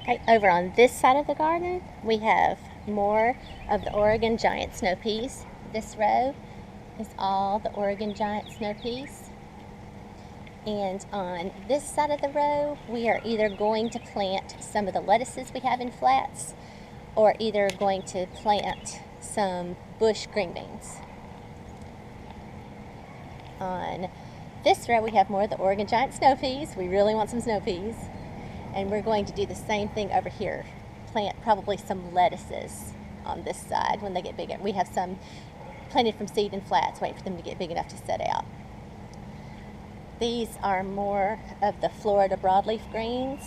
Okay, over on this side of the garden, we have more of the Oregon Giant Snow Peas. This row is all the Oregon Giant Snow Peas. And on this side of the row, we are either going to plant some of the lettuces we have in flats, or either going to plant some bush green beans. On this row, we have more of the Oregon Giant Snow Peas. We really want some snow peas. And we're going to do the same thing over here. Plant probably some lettuces on this side when they get bigger. We have some planted from seed in flats, waiting for them to get big enough to set out. These are more of the Florida broadleaf greens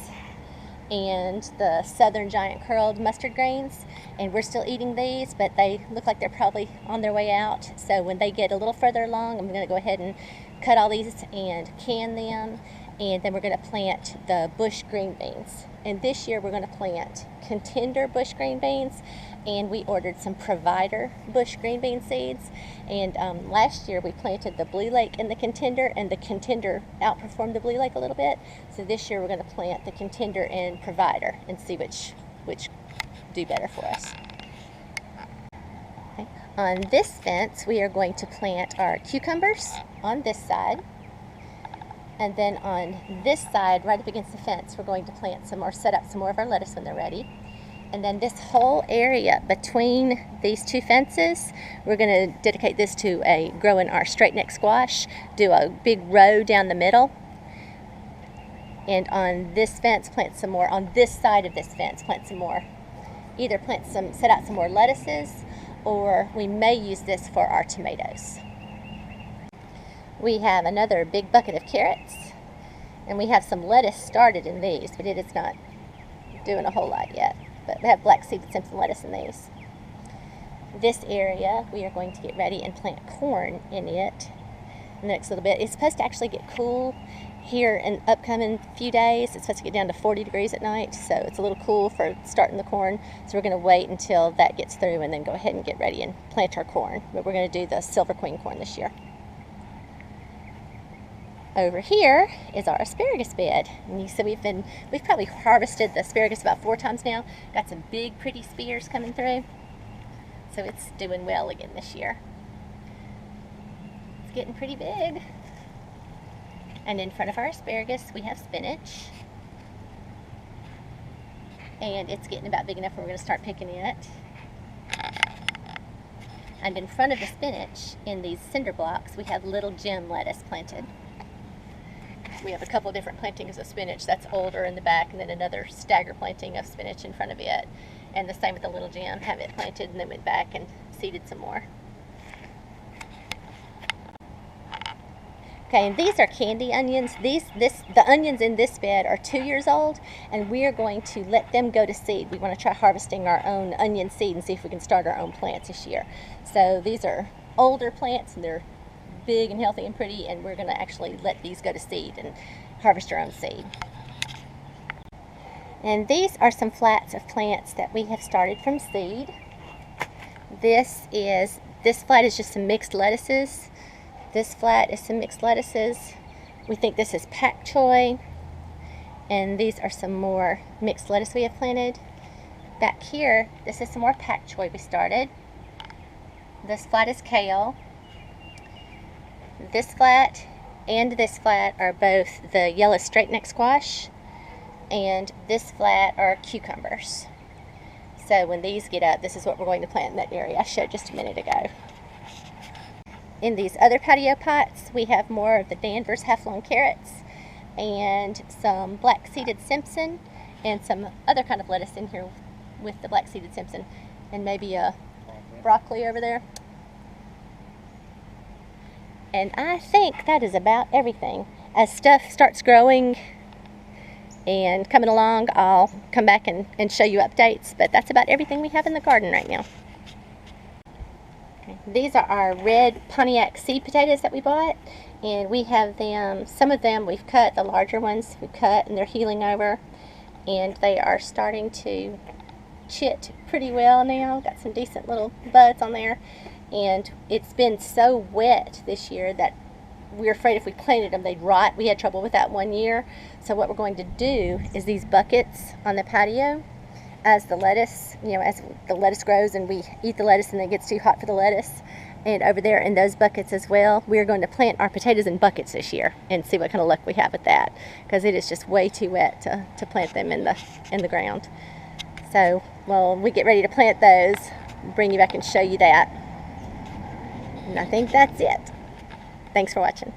and the southern giant curled mustard greens, and we're still eating these, but they look like they're probably on their way out. So when they get a little further along, I'm going to go ahead and cut all these and can them, and then we're going to plant the bush green beans. And this year we're going to plant contender bush green beans, and we ordered some provider bush green bean seeds. And last year we planted the Blue Lake in the contender, and the contender outperformed the Blue Lake a little bit. So this year we're going to plant the contender and provider and see which do better for us. Okay. On this fence we are going to plant our cucumbers on this side. And then on this side, right up against the fence, we're going to plant some more, set up some more of our lettuce when they're ready. And then this whole area between these two fences, we're going to dedicate this to growing our straight neck squash, do a big row down the middle. And on this fence, plant some more. On this side of this fence, plant some more. Either set out some more lettuces, or we may use this for our tomatoes. We have another big bucket of carrots, and we have some lettuce started in these, but it is not doing a whole lot yet. But we have black-seeded Simpson lettuce in these. This area, we are going to get ready and plant corn in it in the next little bit. It's supposed to actually get cool here in the upcoming few days. It's supposed to get down to 40 degrees at night, so it's a little cool for starting the corn. So we're going to wait until that gets through and then go ahead and get ready and plant our corn. But we're going to do the Silver Queen corn this year. Over here is our asparagus bed. And you see we've probably harvested the asparagus about 4 times now. Got some big pretty spears coming through. So it's doing well again this year. It's getting pretty big. And in front of our asparagus we have spinach. And it's getting about big enough where we're going to start picking it. And in front of the spinach, in these cinder blocks, we have little gem lettuce planted. We have a couple of different plantings of spinach that's older in the back, and then another stagger planting of spinach in front of it. And the same with the little gem, have it planted and then went back and seeded some more. Okay, and these are candy onions. The onions in this bed are 2 years old, and we are going to let them go to seed. We want to try harvesting our own onion seed and see if we can start our own plants this year. So these are older plants, and they're big and healthy and pretty, and we're going to actually let these go to seed and harvest our own seed. And these are some flats of plants that we have started from seed. This flat is just some mixed lettuces. This flat is some mixed lettuces. We think this is pak choi, and these are some more mixed lettuce we have planted. Back here, this is some more pak choi we started. This flat is kale. This flat and this flat are both the yellow straight neck squash, and this flat are cucumbers. So when these get up, this is what we're going to plant in that area I showed just a minute ago. In these other patio pots, we have more of the Danvers half-long carrots and some black-seeded Simpson and some other kind of lettuce in here with the black-seeded Simpson, and maybe a broccoli over there. And I think that is about everything. As stuff starts growing and coming along, I'll come back and show you updates, but that's about everything we have in the garden right now. Okay. These are our red Pontiac seed potatoes that we bought, and we have them, some of them we've cut, the larger ones we've cut, and they're healing over, and they are starting to chit pretty well now. Got some decent little buds on there. And it's been so wet this year that we were afraid if we planted them they'd rot. We had trouble with that one year. So what we're going to do is these buckets on the patio, as the lettuce, as the lettuce grows and we eat the lettuce and it gets too hot for the lettuce, and over there in those buckets as well, we're going to plant our potatoes in buckets this year and see what kind of luck we have with that, because it is just way too wet to plant them in the ground. So, well, we get ready to plant those, bring you back and show you that. And I think that's it. Thanks for watching.